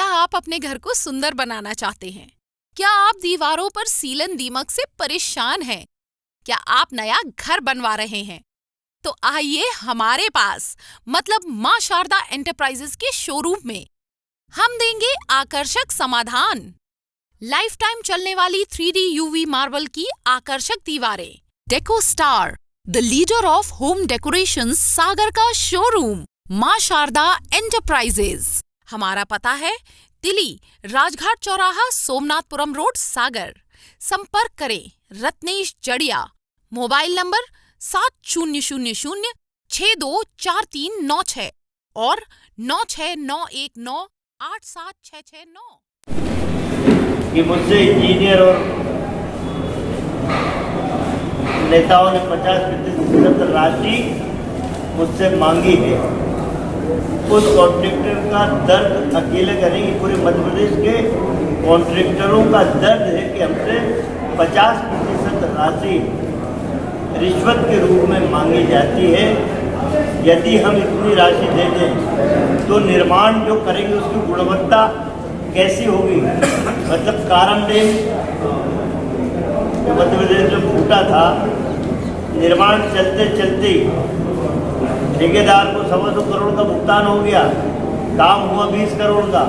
क्या आप अपने घर को सुंदर बनाना चाहते हैं? क्या आप दीवारों पर सीलन दीमक से परेशान हैं? क्या आप नया घर बनवा रहे हैं? तो आइए हमारे पास मतलब मां शारदा एंटरप्राइजेस के शोरूम में हम देंगे आकर्षक समाधान। लाइफ टाइम चलने वाली 3D UV मार्बल की आकर्षक दीवारें। Deco Star, the leader of home decoration, Sagar का शोरूम, मां शारदा एंटरप्राइजेस। हमारा पता है तिली, राजघाट चौराहा, सोमनाथपुरम रोड, सागर। संपर्क करें रत्नेश जड़िया। मोबाइल नंबर 7000624396 और 9691987669। कि मुझसे इंजीनियर और नेताओं ने 50% राशि मुझसे मांगी है। उस कॉन्ट्रैक्टर का दर्द अकेले का नहीं, पूरे मध्य प्रदेश के कॉन्ट्रैक्टरों का दर्द है कि हमसे 50% राशि रिश्वत के रूप में मांगी जाती है। यदि हम इतनी राशि दे दें तो निर्माण जो करेंगे उसकी गुणवत्ता कैसी होगी? मतलब कारण डैम जो मध्य प्रदेश में फूटा था, निर्माण चलते चलते ठेकेदार को 125 करोड़ का भुगतान हो गया, काम हुआ 20 करोड़ का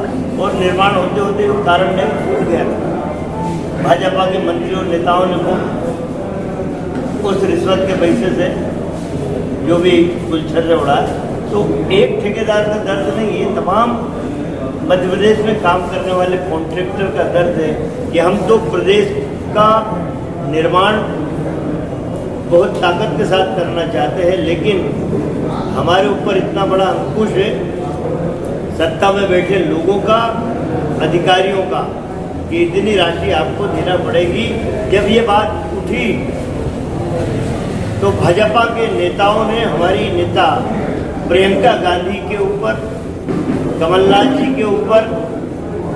और निर्माण होते होते वो कारण डैम फूट गया। भाजपा के मंत्री और नेताओं ने वो उस रिश्वत के पैसे से जो भी गुलछर्रे उड़ा, तो एक ठेकेदार का दर्द नहीं, ये तमाम मध्य प्रदेश में काम करने वाले कॉन्ट्रैक्टर का दर्द है कि हम तो प्रदेश का निर्माण बहुत ताकत के साथ करना चाहते हैं, लेकिन हमारे ऊपर इतना बड़ा अंकुश है सत्ता में बैठे लोगों का, अधिकारियों का, कि इतनी राशि आपको देना पड़ेगी। जब ये बात उठी तो भाजपा के नेताओं ने हमारी नेता प्रियंका गांधी के ऊपर, कमलनाथ जी के ऊपर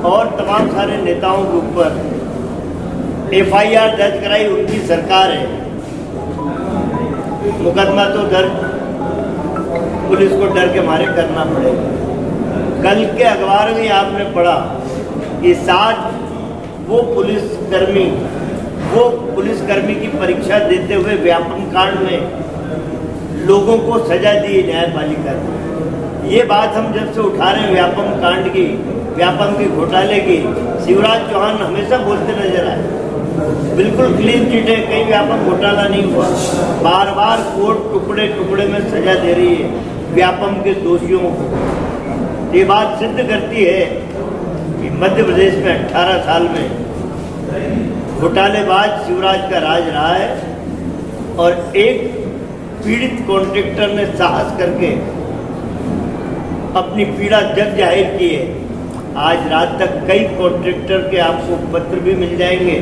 और तमाम सारे नेताओं के ऊपर FIR दर्ज कराई। उनकी सरकार है, मुकदमा तो दर्ज पुलिस को डर के मारे करना पड़ेगा। कल के अखबार में आपने पढ़ा कि 7 वो पुलिसकर्मी की परीक्षा देते हुए व्यापम कांड में लोगों को सजा दी न्यायपालिका ने। ये बात हम जब से उठा रहे हैं व्यापम कांड की, व्यापम के घोटाले की, शिवराज चौहान हमेशा बोलते नजर आए बिल्कुल क्लीन चिट है, कहीं व्यापक घोटाला नहीं हुआ। बार बार कोर्ट टुकड़े टुकड़े में सजा दे रही है व्यापम के दोषियों को। ये बात सिद्ध करती है कि मध्य प्रदेश में 18 साल में घोटालेबाज शिवराज का राज रहा है और एक पीड़ित कॉन्ट्रैक्टर ने साहस करके अपनी पीड़ा जग जाहिर की है। आज रात तक कई कॉन्ट्रैक्टर के आपको पत्र भी मिल जाएंगे,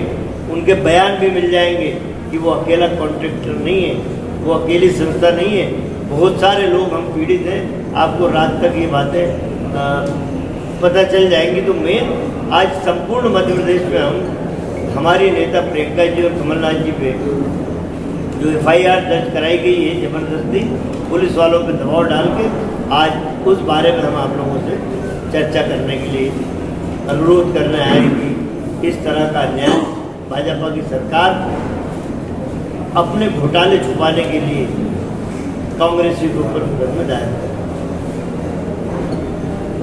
उनके बयान भी मिल जाएंगे कि वो अकेला कॉन्ट्रैक्टर नहीं है, वो अकेली संस्था नहीं है, बहुत सारे लोग हम पीड़ित हैं। आपको रात तक ये बातें पता चल जाएंगी। तो मैं आज संपूर्ण मध्य प्रदेश में हमारी नेता प्रियंका जी और कमलनाथ जी पे जो FIR दर्ज कराई गई है जबरदस्ती पुलिस वालों पे दबाव डाल के, आज उस बारे में हम आप लोगों से चर्चा करने के लिए अनुरोध करने आए कि इस तरह का न्याय भाजपा की सरकार अपने घोटाले छुपाने के लिए कांग्रेसी के ऊपर मुकदमा दायर करे।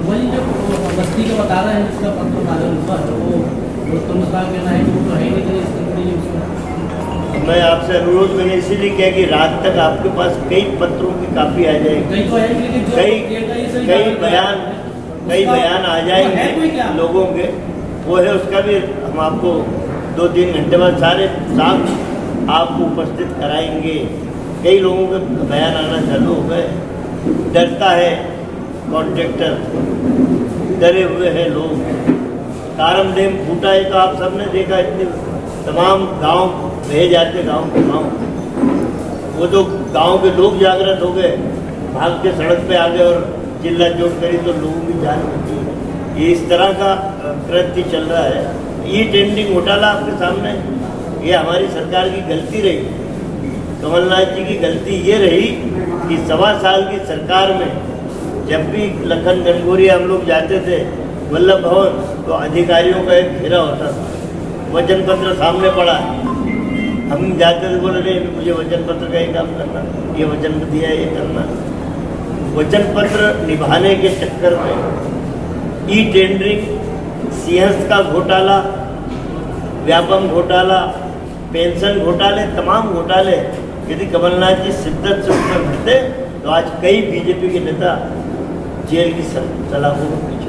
वही जो बस्ती का बता रहे हैं इसका पत्र मालूम हुआ तो वो तो मुस्ताक कहना है कि वो तो है नहीं, मैं आपसे अनुरोध मैंने इसीलिए किया कि रात तक आपके पास कई पत्रों की कापी आ जाएगी, कई बयान आ जाएंगे लोगों के। वो है, उसका भी हम आपको 2-3 घंटे बाद सारे साथ आपको उपस्थित कराएंगे। कई लोगों के बयान आना चालू हो गए। डरता है कॉन्ट्रैक्टर, डरे हुए हैं लोग। कारम डैम फूटा है तो आप सबने देखा, इतने तमाम गांव बहे जाते, गांव के गांव। वो तो गांव के लोग जागृत हो गए, भाग के सड़क पे आ गए और चिल्ला चोट करी तो लोगों की जान बची। ये इस तरह का कृत्य चल रहा है। ये टेंडिंग घोटाला आपके सामने, ये हमारी सरकार की गलती रही, कमलनाथ जी की गलती ये रही कि 1.25 साल की सरकार में जब भी लखन घनघोरिया हम लोग जाते थे वल्लभ भवन तो अधिकारियों का एक घेरा होता था, वचन पत्र सामने पड़ा है, हम जाते थे बोले नहीं मुझे वचन पत्र का ही काम करना, ये वचन दिया ये करना। वचन पत्र निभाने के चक्कर में ई टेंडरिंग, सिंहस्थ का घोटाला, व्यापम घोटाला, पेंशन घोटाले, तमाम घोटाले यदि कमलनाथ जी शिद्दत से उसमें भरते तो आज कई बीजेपी के नेता जेल की सलाखों में पीछे।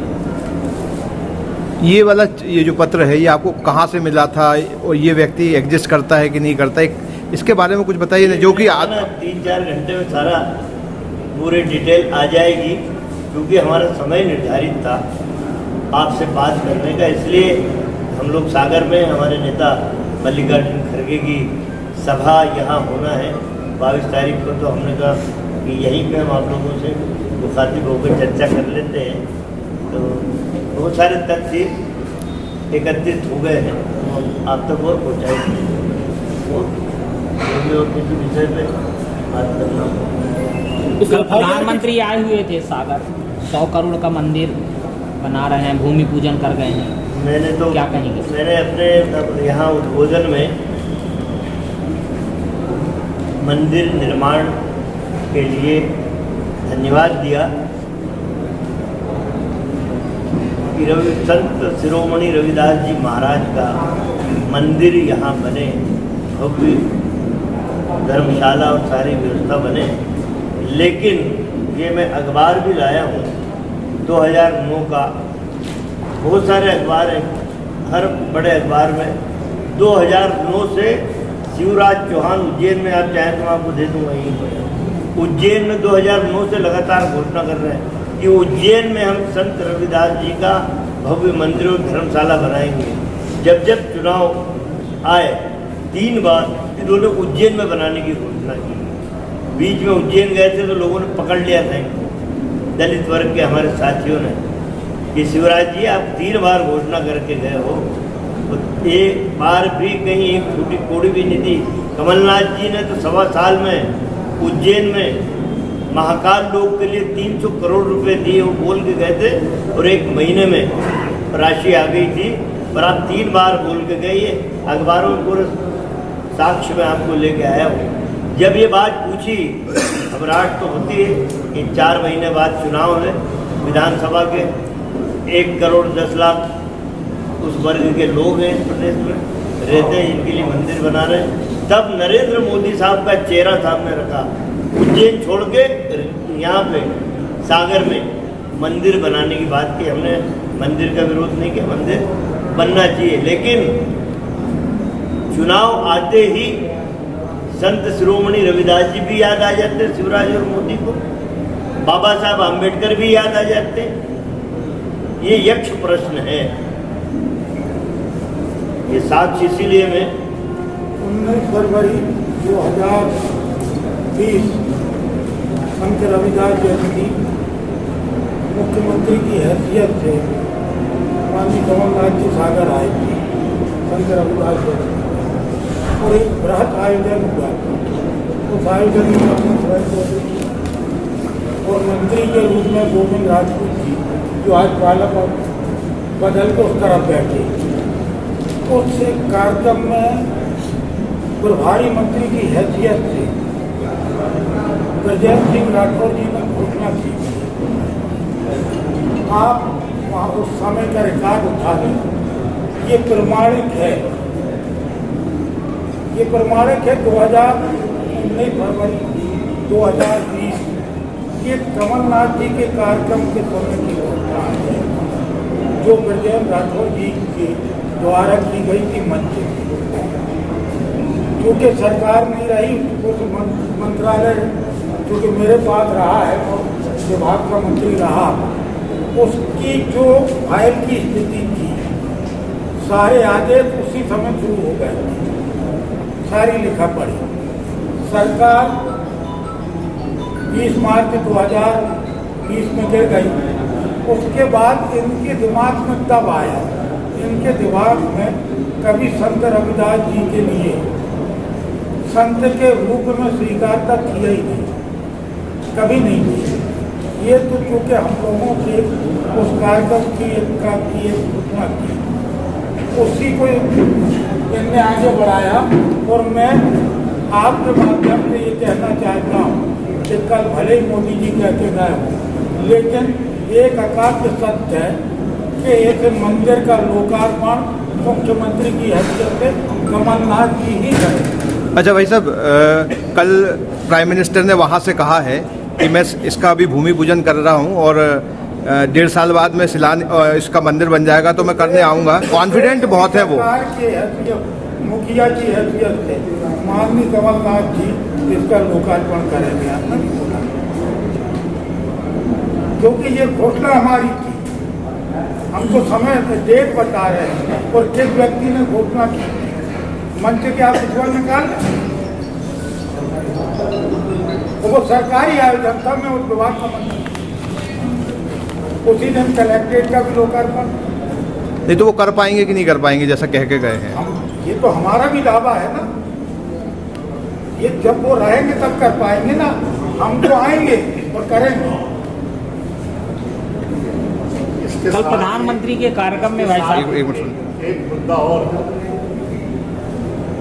ये जो पत्र है ये आपको कहाँ से मिला था और ये व्यक्ति एग्जिस्ट करता है कि नहीं करता है, इसके बारे में कुछ बताइए ना, जो कि 3-4 घंटे में सारा पूरी डिटेल आ जाएगी, क्योंकि हमारा समय निर्धारित था आपसे बात करने का। इसलिए हम लोग सागर में हमारे नेता मल्लिकार्जुन खड़गे की सभा यहाँ होना है 22 तारीख को, तो हमने कहा कि यहीं पे हम आप लोगों से मुखातिब होकर चर्चा कर लेते हैं। तो बहुत सारे तथ्य एकत्रित हो गए हैं, आप तक और पहुँचाएंगे और किसी विषय पे बात करना हो। कल प्रधानमंत्री आए हुए थे सागर, 100 करोड़ का मंदिर बना रहे हैं, भूमि पूजन कर गए हैं, मैंने तो क्या कहेंगे? मैंने अपने यहाँ उद्बोधन में मंदिर निर्माण के लिए धन्यवाद दिया कि संत शिरोमणि रविदास जी महाराज का मंदिर यहाँ बने, भव्य धर्मशाला और सारी व्यवस्था बने। लेकिन ये मैं अखबार भी लाया हूँ 2009 का, बहुत सारे अखबार हैं, हर बड़े अखबार में 2009 से शिवराज चौहान उज्जैन में, आप चाहें तो मैं आपको दे दूँगा यहीं पर, उज्जैन में 2009 से लगातार घोषणा कर रहे हैं कि उज्जैन में हम संत रविदास जी का भव्य मंदिर और धर्मशाला बनाएंगे। जब जब चुनाव आए 3 बार इन्होंने उज्जैन में बनाने की घोषणा की। बीच में उज्जैन गए थे तो लोगों ने पकड़ लिया था, दलित वर्ग के हमारे साथियों ने, कि शिवराज जी आप 3 बार घोषणा करके गए हो, तो एक बार भी कहीं एक छोटी कोड़ी भी नहीं दी। कमलनाथ जी ने तो 1.25 साल में उज्जैन में महाकाल लोक के लिए 300 करोड़ रुपए दिए, वो बोल के गए थे, और 1 महीने में राशि आ गई थी। पर आप 3 बार बोल के गए, ये अखबारों में पूरे साक्ष्य में आपको लेके आया हूँ। जब ये बात पूछी, घबराहट तो होती है कि 4 महीने बाद चुनाव है विधानसभा के, 1 करोड़ 10 लाख उस वर्ग के लोग हैं इस प्रदेश में रहते हैं, इनके लिए मंदिर बना रहे हैं। तब नरेंद्र मोदी साहब का चेहरा सामने रखा, उज्जैन छोड़ के यहाँ पे सागर में मंदिर बनाने की बात की। हमने मंदिर का विरोध नहीं किया, मंदिर बनना चाहिए, लेकिन चुनाव आते ही संत शिरोमणि रविदास जी भी याद आ जाते हैं शिवराज और मोदी को, बाबा साहब आम्बेडकर भी याद आ जाते हैं। ये यक्ष प्रश्न है, ये साक्ष्य इसीलिए मैं 19 फरवरी 2020 संत रविदास जयंती मुख्यमंत्री की हैसियत से माननीय कमलनाथ जी सागर आए थे संत रविदास जयंती और एक बृहद आयोजन हुआ। उस आयोजन में अपने स्वयं और मंत्री के रूप में गोविंद राजपूत जी, जो आज पालक और बदल के उस तरफ बैठे, उस कार्यक्रम में प्रभारी मंत्री की हैसियत से ब्रजेंद्र सिंह राठौर जी ने घोषणा की, आप वहाँ उस समय का रिकॉर्ड उठा लें, ये प्रमाणिक है, ये प्रमाणिक है 19 फरवरी 2020, ये कमलनाथ जी के कार्यक्रम के समय की घोषणा है, जो ब्रजेंद्र राठौर जी के द्वारा की गई थी मंच। क्योंकि सरकार नहीं रही, उस मंत्रालय क्योंकि मेरे पास रहा है और विभाग का मंत्री रहा, उसकी जो फाइल की स्थिति थी, सारे आदेश उसी समय शुरू हो गए, सारी लिखा पड़ी। सरकार 20 मार्च 2020 में गिर गई। उसके बाद इनके दिमाग में तब आया, इनके दिमाग में कभी संत रविदास जी के लिए संत के रूप में स्वीकारता किया ही नहीं, कभी नहीं किया। ये तो चूँकि हम लोगों के उस कार्यक्रम की एक घोषणा की, उसी को इनने आगे बढ़ाया। और मैं आपके माध्यम से ये कहना चाहता हूँ कि कल भले ही मोदी जी कह के गए हों, लेकिन एक अकाट्य सत्य है कि एक मंदिर का लोकार्पण मुख्यमंत्री की हैसियत से कमलनाथ जी ही करें। अच्छा भाई साहब, कल प्राइम मिनिस्टर ने वहाँ से कहा है कि मैं इसका अभी भूमि पूजन कर रहा हूँ और 1.5 साल बाद में इसका मंदिर बन जाएगा तो मैं करने आऊँगा। कॉन्फिडेंट बहुत है वो। सरकार की हैसियत, मुखिया की हैसियत से माननीय कमलनाथ जी इसका लोकार्पण करेंगे, आपने नहीं बोला, क्योंकि ये घोषणा हमारी थी। हम तो समय डेट बता रहे हैं और किस व्यक्ति ने घोषणा की, मंच के आप विजुअल निकाल, वो सरकारी आयोजन था। मैं उस विभाग का मंत्री, उसी दिन कलेक्ट्रेट का भी लोकार्पण। नहीं तो वो कर पाएंगे कि नहीं कर पाएंगे जैसा कह के गए हैं? ये तो हमारा भी दावा है ना, ये जब वो रहेंगे तब कर पाएंगे ना। हम तो आएंगे और करेंगे। कल प्रधानमंत्री के कार्यक्रम में भाई साहब एक मुद्दा और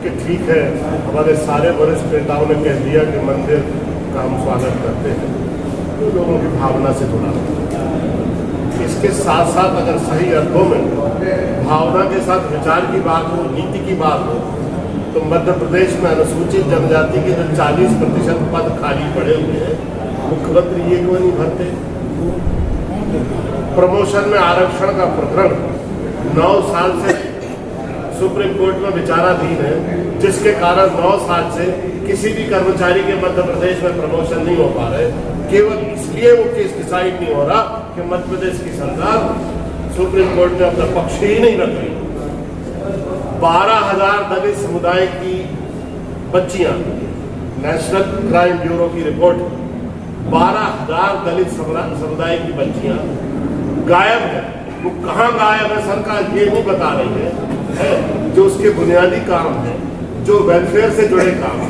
कि ठीक है, हमारे सारे वरिष्ठ नेताओं ने कह दिया कि मंदिर का हम स्वागत करते हैं, तो लोगों की भावना से जुड़ा। इसके साथ साथ अगर सही अर्थों में भावना के साथ विचार की बात हो, नीति की बात हो, तो मध्य प्रदेश में अनुसूचित जनजाति के जो 40% पद खाली पड़े हुए हैं, मुख्यमंत्री ये क्यों नहीं भरते? प्रमोशन में आरक्षण का प्रकरण 9 साल से सुप्रीम कोर्ट में विचाराधीन है, जिसके कारण 9 साल से किसी भी कर्मचारी के मध्य प्रदेश में प्रमोशन नहीं हो पा रहे। केवल इसलिए वो केस डिसाइड नहीं हो रहा कि मध्य प्रदेश की सरकार सुप्रीम कोर्ट में अपना पक्ष ही नहीं रख रही। 12,000 दलित समुदाय की बच्चियां, नेशनल क्राइम ब्यूरो की रिपोर्ट, 12,000 दलित समुदाय की बच्चियां गायब है। वो कहाँ गायब है सरकार ये नहीं बता रही है। जो उसके बुनियादी काम है, जो वेलफेयर से जुड़े काम है,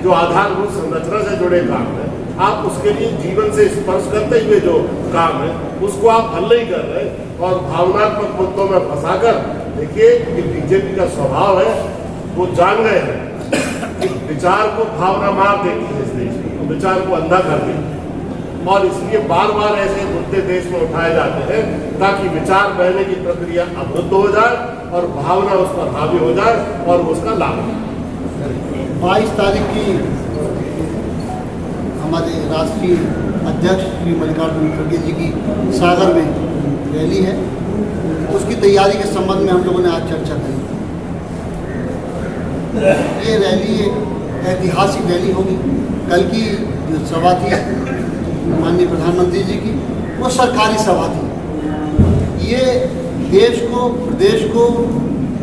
जो आधारभूत संरचना से जुड़े काम है, आप उसके लिए जीवन से स्पर्श करते हुए जो काम है उसको आप हल नहीं कर रहे और भावनात्मक मुद्दों में फंसाकर। देखिए, ये बीजेपी का स्वभाव है, वो जान गए हैं कि विचार को भावना मार देती है इस देश में, विचार को अंधा कर देती है, और इसलिए बार बार ऐसे मुद्दे देश में उठाए जाते हैं ताकि विचार बहने की प्रक्रिया अवरुद्ध हो जाए और भावना उस पर हावी हो जाए और उसका लाभ हो। 22 तारीख की हमारे राष्ट्रीय अध्यक्ष श्री मल्लिकार्जुन खड़गे जी की सागर में रैली है, उसकी तैयारी के संबंध में हम लोगों ने आज चर्चा करी। ये रैली एक ऐतिहासिक रैली होगी। कल की जो सभा थी माननीय प्रधानमंत्री जी की, वो सरकारी सभा थी। ये देश को, प्रदेश को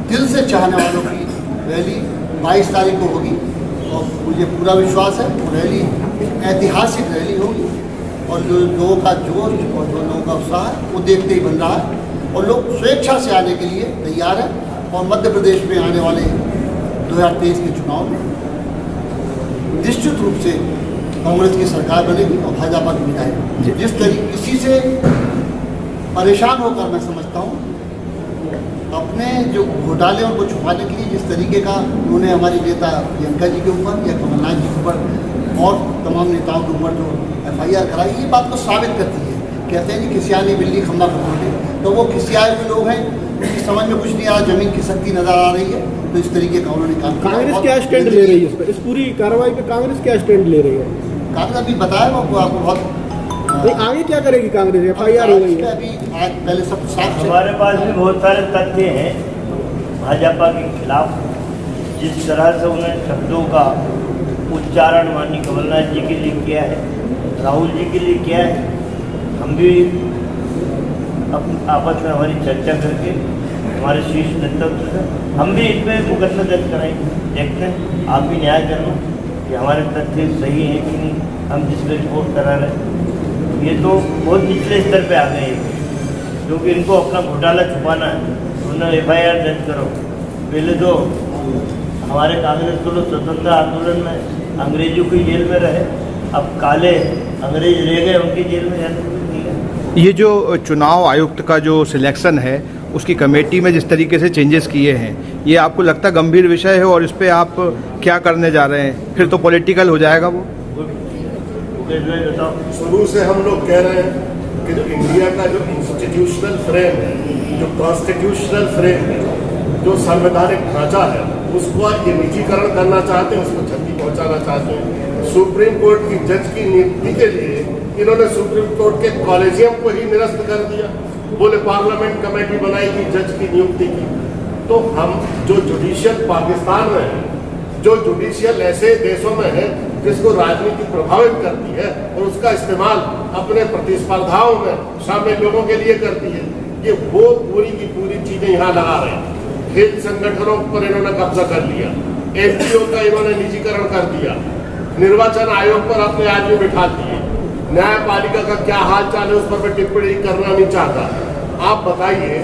दिल से चाहने वालों की रैली 22 तारीख को होगी और मुझे पूरा विश्वास है वो रैली ऐतिहासिक रैली होगी और जो लोगों का जोश और जो लोगों का उत्साह है वो देखते ही बन रहा है और लोग स्वेच्छा से आने के लिए तैयार है। और मध्य प्रदेश में आने वाले 2023 के चुनाव में निश्चित रूप से कांग्रेस की सरकार बनेगी और भाजपा की विधायक। जिस तरीके इसी से परेशान होकर मैं समझता हूँ अपने जो घोटाले उनको छुपाने के लिए जिस तरीके का उन्होंने हमारी नेता प्रियंका जी के ऊपर या कमलनाथ जी के ऊपर और तमाम नेताओं के ऊपर जो FIR कराई, ये बात को साबित करती है। कहते हैं कि खिसियानी बिल्ली खम्बा खटोले, तो वो खिसियाए हुए लोग हैं, उनकी समझ में कुछ नहीं आ रहा, जमीन की शक्ति नजर आ रही है। तो इस तरीके का उन्होंने काम किया। कांग्रेस क्या स्टैंड ले रही है इस पर, इस पूरी कार्रवाई पे कांग्रेस क्या स्टैंड ले रही है? कांग्रेस अभी बताया वो आपको बहुत आगे क्या करेगी कांग्रेस? FIR हो गई है अभी आज पहले सब साफ। हमारे पास भी बहुत सारे तथ्य हैं भाजपा के खिलाफ। जिस तरह से उन्होंने शब्दों का उच्चारण माननीय कमलनाथ जी के लिए किया है, राहुल जी के लिए किया है, हम भी आपस में हमारी चर्चा करके हमारे शीर्ष नेतृत्व से हम भी इसमें मुकदमा दर्ज कराएंगे। देखते हैं, आप भी न्याय करना कि हमारे तथ्य सही हैं कि नहीं। हम जिस पर रिपोर्ट करा रहे हैं ये तो बहुत निचले स्तर पे आ गए हैं, क्योंकि इनको अपना घोटाला छुपाना है। उन्होंने FIR दर्ज करो। पहले तो हमारे कांग्रेस के लोग स्वतंत्रता आंदोलन में अंग्रेजों की जेल में रहे, अब काले अंग्रेज रह गए, उनकी जेल में जाने को नहीं है। ये जो चुनाव आयुक्त का जो सिलेक्शन है उसकी कमेटी में जिस तरीके से चेंजेस किए हैं, ये आपको लगता गंभीर विषय है और इस पे आप क्या करने जा रहे हैं? फिर तो पॉलिटिकल हो जाएगा वो। शुरू से हम लोग कह रहे हैं कि जो इंडिया का जो इंस्टीट्यूशनल फ्रेम है, जो कॉन्स्टिट्यूशनल फ्रेम है, जो संवैधानिक ढांचा है, उसको ये निजीकरण करना चाहते हैं, उसको क्षति पहुंचाना चाहते हैं। सुप्रीम कोर्ट की जज की नियुक्ति के लिए इन्होंने सुप्रीम कोर्ट के कॉलेजियम को ही निरस्त कर दिया, बोले पार्लियामेंट कमेटी बनाएगी जज की नियुक्ति की। तो हम जो जुडिशियल पाकिस्तान में है, जो जुडिशियल ऐसे देशों में है जिसको राजनीति प्रभावित करती है और उसका इस्तेमाल अपने प्रतिस्पर्धाओं में शामिल लोगों के लिए करती है, ये वो पूरी की पूरी चीजें यहाँ लगा रहे हैं। खेल संगठनों पर इन्होंने कब्जा कर लिया, एनजीओ का इन्होंने निजीकरण कर दिया, निर्वाचन आयोग पर अपने आदमी बिठा दिए, न्यायपालिका का क्या हाल चाल है उस पर मैं टिप्पणी करना नहीं चाहता। आप बताइए,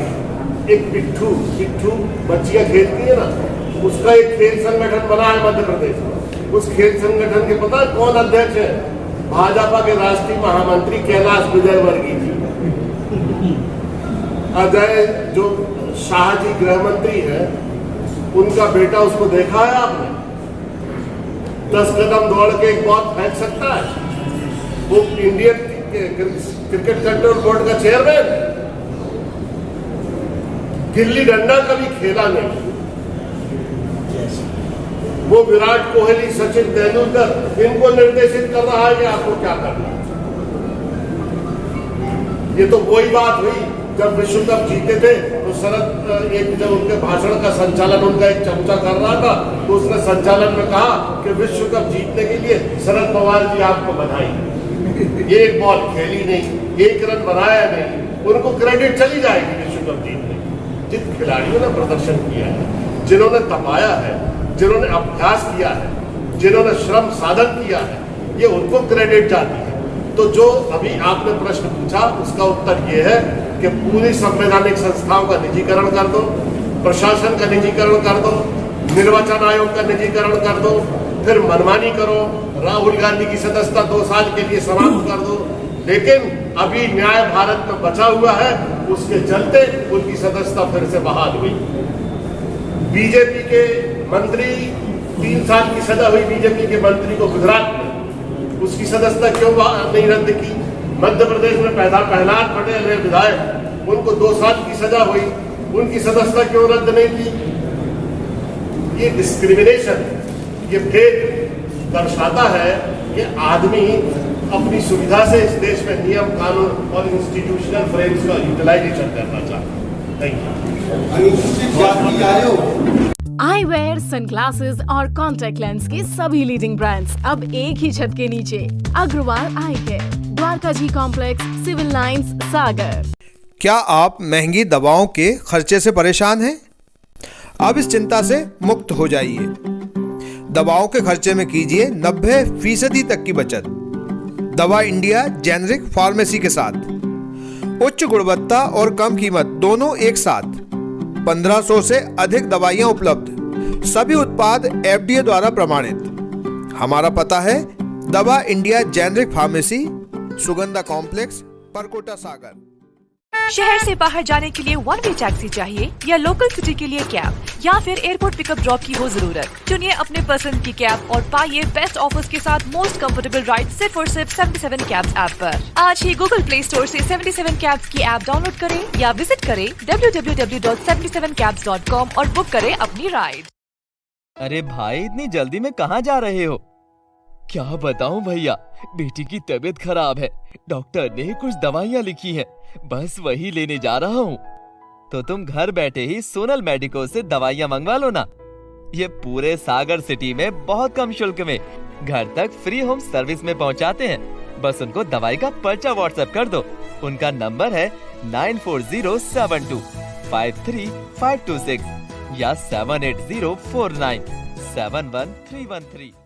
एक पिट्ठू बच्चियां खेलती है ना, उसका एक खेल संगठन बना है मध्य प्रदेश में। उस खेल संगठन के पता है कौन अध्यक्ष है? भाजपा के राष्ट्रीय महामंत्री कैलाश विजयवर्गीय जी। अजय जो शाह जी गृह मंत्री है, उनका बेटा, उसको देखा है आपने? 10 कदम दौड़ के एक बॉल फेंक सकता है। वो इंडियन क्रिकेट कंट्रोल बोर्ड का चेयरमैन, गिल्ली डंडा कभी खेला नहीं। वो विराट कोहली, सचिन तेंदुलकर इनको निर्देशित कर रहा है कि आपको क्या करना है। ये तो वही बात हुई जब विश्व कप जीते थे, तो शरद एक जब उनके भाषण का संचालन उनका एक चमचा कर रहा था, तो उसने संचालन में कहा कि विश्व कप जीतने के लिए शरद पवार जी आपको बधाई। ये एक बॉल खेली नहीं, 1 रन बनाया नहीं, उनको क्रेडिट चली जाएगी विश्व कप जीतने। जिन खिलाड़ियों ने प्रदर्शन किया है, जिन्होंने तपाया है, जिन्होंने अभ्यास किया है, जिन्होंने श्रम साधन किया है, ये उनको क्रेडिट जाती है। तो जो अभी आपने प्रश्न पूछा, उसका उत्तर ये है कि पूरी संवैधानिक संस्थाओं का निजीकरण कर दो, प्रशासन का निजीकरण कर दो, निर्वाचन आयोग का निजीकरण कर दो, फिर मनमानी करो, राहुल गांधी की सदस्यता 2 साल के लिए समाप्त कर दो। लेकिन अभी न्याय भारत में बचा हुआ है, उसके चलते उनकी सदस्यता फिर से बहाल हुई। बीजेपी के मंत्री, 3 साल की सजा हुई बीजेपी के मंत्री को गुजरात में, उसकी सदस्यता क्यों नहीं रद्द की? मध्य प्रदेश में प्रहलाद पटेल है विधायक, उनको 2 साल की सजा हुई, उनकी सदस्यता क्यों रद्द नहीं की? ये डिस्क्रिमिनेशन, ये भेद दर्शाता है कि आदमी अपनी सुविधा से इस देश में नियम कानून और इंस्टीट्यूशनल फ्रेम्स का यूटिलाइजेशन करना चाहता है। Thank you. आईवेयर, सनग्लासेस और कॉन्टैक्ट लेंस के सभी लीडिंग ब्रांड्स अब एक ही छत के नीचे। अग्रवाल आई केयर, द्वारका जी कॉम्प्लेक्स, सिविल लाइंस, सागर। क्या आप महंगी दवाओं के खर्चे से परेशान हैं? अब इस चिंता से मुक्त हो जाइए। दवाओं के खर्चे में कीजिए 90% तक की बचत। दवा इंडिया जेनेरिक फार्मेसी के साथ उच्च गुणवत्ता और कम कीमत दोनों एक साथ। 1500 से अधिक दवाइयां उपलब्ध, सभी उत्पाद FDA द्वारा प्रमाणित। हमारा पता है Dawa India generic pharmacy, Sugandha complex, Parkota, Sagar. शहर से बाहर जाने के लिए 1 वे टैक्सी चाहिए या लोकल सिटी के लिए कैब, या फिर एयरपोर्ट पिकअप ड्रॉप की हो जरूरत? चुनिए अपने पसंद की कैब और पाइए बेस्ट ऑफर्स के साथ मोस्ट कंफर्टेबल राइड सिर्फ और सिर्फ 77 कैब्स ऐप पर। आज ही गूगल प्ले स्टोर से 77 कैब्स की ऐप डाउनलोड करें या विजिट करें www.77cabs.com और बुक करें अपनी राइड। अरे भाई, इतनी जल्दी में कहाँ जा रहे हो? क्या बताऊं भैया, बेटी की तबीयत खराब है, डॉक्टर ने कुछ दवाइयाँ लिखी हैं, बस वही लेने जा रहा हूँ। तो तुम घर बैठे ही सोनल मेडिको से दवाइयाँ मंगवा लो ना। ये पूरे सागर सिटी में बहुत कम शुल्क में घर तक फ्री होम सर्विस में पहुँचाते हैं। बस उनको दवाई का पर्चा व्हाट्सएप कर दो। उनका नंबर है 9407253526 या 7804971313।